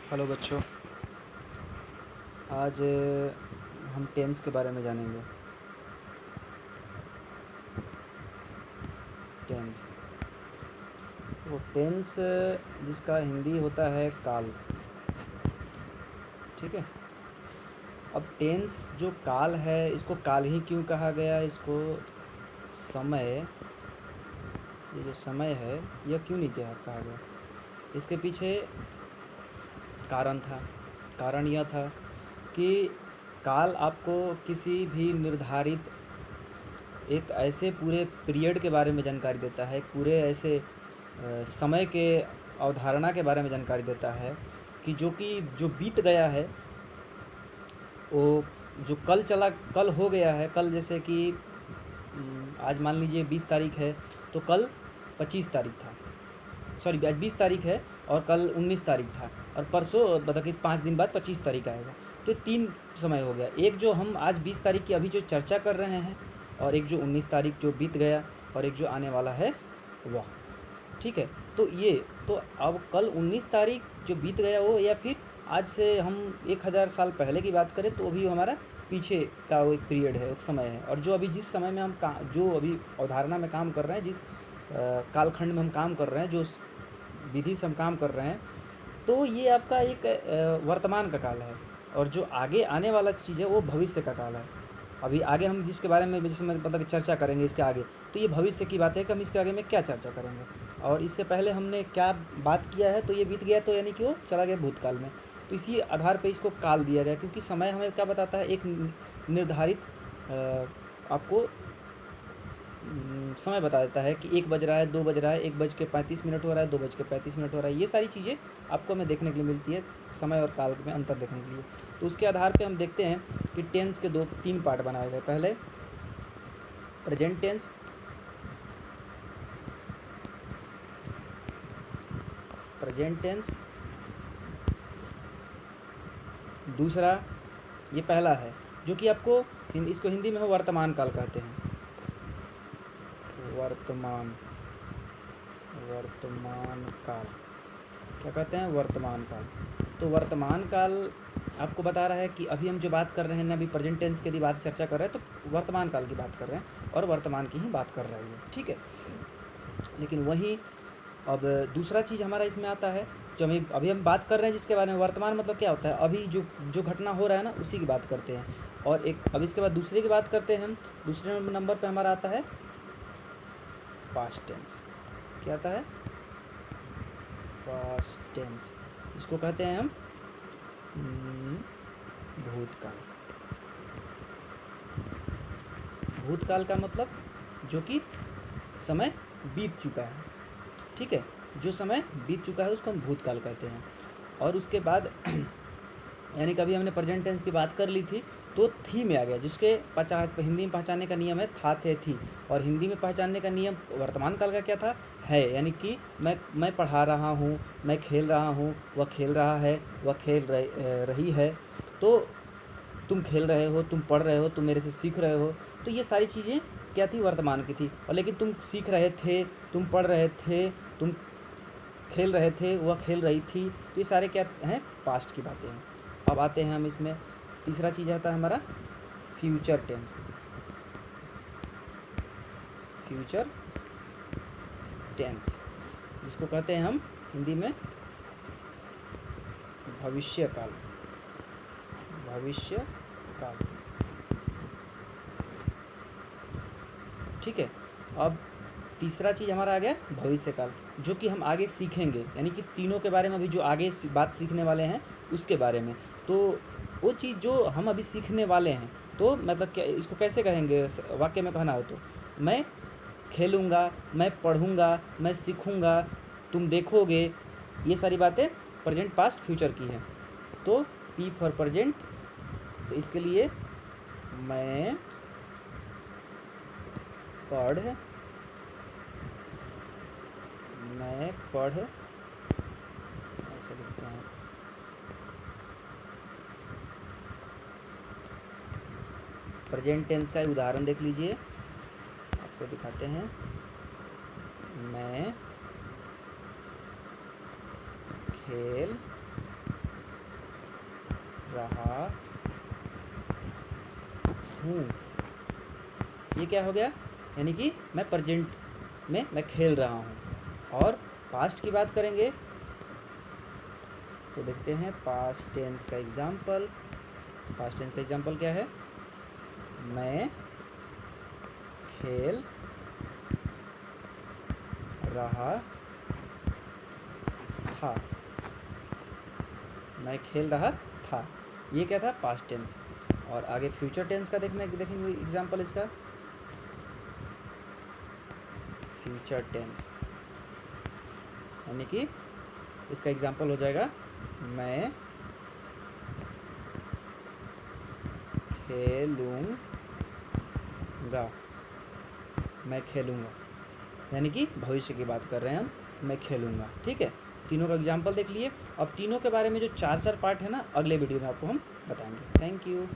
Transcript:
Hello बच्चों, आज हम टेंस के बारे में जानेंगे। टेंस, वो टेंस जिसका हिंदी होता है काल। ठीक है। अब टेंस जो काल है, इसको काल ही क्यों कहा गया? इसको समय, ये जो समय है यह क्यों नहीं कहा गया? इसके पीछे कारण था। कारण यह था कि काल आपको किसी भी निर्धारित एक ऐसे पूरे पीरियड के बारे में जानकारी देता है, एक पूरे ऐसे समय के अवधारणा के बारे में जानकारी देता है कि जो बीत गया है, वो जो कल चला, कल हो गया है। कल जैसे कि आज मान लीजिए 20 तारीख है, तो कल 25 तारीख था, सॉरी आज 20 तारीख है और कल 19 तारीख था, और परसों मतलब कि 5 दिन बाद 25 तारीख आएगा। तो 3 समय हो गया। एक जो हम आज 20 तारीख की अभी जो चर्चा कर रहे हैं, और एक जो 19 तारीख जो बीत गया, और एक जो आने वाला है वह। ठीक है। तो अब कल 19 तारीख जो बीत गया वो, या फिर आज से हम 1000 साल पहले की बात करें तो भी हमारा पीछे का वो एक पीरियड है, एक समय है। और जो अभी जिस समय में हम जो अभी अवधारणा में काम कर रहे हैं, जिस कालखंड में हम काम कर रहे हैं, जो विधि से हम काम कर रहे हैं, तो ये आपका एक वर्तमान का काल है। और जो आगे आने वाला चीज़ है वो भविष्य का काल है। अभी आगे हम जिसके बारे में जिसमें मतलब चर्चा करेंगे इसके आगे, तो ये भविष्य की बात है कि हम इसके आगे में क्या चर्चा करेंगे। और इससे पहले हमने क्या बात किया है, तो ये बीत गया, तो यानी कि वो चला गया भूतकाल में। तो इसी आधार पर इसको काल दिया गया, क्योंकि समय हमें क्या बताता है? एक निर्धारित आपको समय बता देता है कि 1 बज रहा है, 2 बज रहा है, 1:35 हो रहा है, 2:35 हो रहा है। ये सारी चीज़ें आपको हमें देखने के लिए मिलती है, समय और काल में अंतर देखने के लिए। तो उसके आधार पे हम देखते हैं कि टेंस के 3 पार्ट बनाए गए। पहले प्रेजेंट टेंस, प्रेजेंट टेंस। दूसरा, ये पहला है जो कि आपको इसको हिंदी में वर्तमान काल कहते हैं। वर्तमान काल क्या कहते हैं? वर्तमान काल। तो वर्तमान काल आपको बता रहा है कि अभी हम जो बात कर रहे हैं ना, अभी प्रेजेंट टेंस की यदि बात चर्चा कर रहे हैं तो वर्तमान काल की बात कर रहे हैं, और वर्तमान की ही बात कर रही है। ठीक है। लेकिन वहीं अब दूसरा चीज़ हमारा इसमें आता है, जो अभी हम बात कर रहे हैं जिसके बारे में, वर्तमान मतलब क्या होता है? अभी जो घटना हो रहा है ना, उसी की बात करते हैं। और एक अब इसके बाद दूसरे की बात करते हैं हम। दूसरे नंबर पे हमारा आता है पास्ट टेंस। क्या आता है? Past tense. इसको कहते हैं हम भूतकाल। भूतकाल का मतलब जो कि समय बीत चुका है। ठीक है। जो समय बीत चुका है उसको हम भूतकाल कहते हैं। और उसके बाद यानी कभी हमने प्रेजेंट टेंस की बात कर ली थी, तो थी में आ गया, जिसके हिंदी में पहचानने का नियम है था, थे, थी। और हिंदी में पहचानने का नियम वर्तमान काल का क्या था? है। यानी कि मैं पढ़ा रहा हूँ, मैं खेल रहा हूँ, वह खेल रहा है, वह खेल रही है। तो तुम खेल रहे हो, तुम पढ़ रहे हो, तुम मेरे से सीख रहे हो। तो ये सारी चीज़ें क्या थी? वर्तमान की थी। और लेकिन तुम सीख रहे थे, तुम पढ़ रहे थे, तुम खेल रहे थे, वह खेल रही थी। तो ये सारे क्या हैं? पास्ट की बातें हैं। अब आते हैं हम इसमें, तीसरा चीज़ आता है हमारा फ्यूचर टेंस। फ्यूचर टेंस जिसको कहते हैं हम हिंदी में भविष्य काल। भविष्य काल। ठीक है। अब तीसरा चीज़ हमारा आ गया भविष्य काल, जो कि हम आगे सीखेंगे, यानी कि तीनों के बारे में अभी जो आगे बात सीखने वाले हैं उसके बारे में। तो वो चीज़ जो हम अभी सीखने वाले हैं, तो मतलब क्या इसको कैसे कहेंगे वाक्य में कहना हो तो? मैं खेलूँगा, मैं पढ़ूँगा, मैं सीखूँगा, तुम देखोगे। ये सारी बातें प्रेजेंट, पास्ट, फ्यूचर की हैं। तो पी फॉर प्रेजेंट, तो इसके लिए मैं पढ़ ऐसे लिखते हैं। प्रेजेंट टेंस का उदाहरण देख लीजिए, आपको दिखाते हैं। मैं खेल रहा हूँ। ये क्या हो गया, यानी कि मैं प्रेजेंट में मैं खेल रहा हूँ। और पास्ट की बात करेंगे तो देखते हैं पास्ट टेंस का एग्जाम्पल। पास्ट टेंस का एग्जाम्पल क्या है, मैं खेल रहा था। मैं खेल रहा था, ये क्या था, पास्ट टेंस। और आगे फ्यूचर टेंस का देखेंगे एग्जाम्पल इसका। फ्यूचर टेंस यानी कि इसका एग्जाम्पल हो जाएगा मैं खेलूँगा। मैं खेलूँगा यानी कि भविष्य की बात कर रहे हैं हम, मैं खेलूँगा। ठीक है, तीनों का एग्जाम्पल देख लिए। अब तीनों के बारे में जो चार पार्ट है ना, अगले वीडियो में आपको हम बताएंगे। Thank you.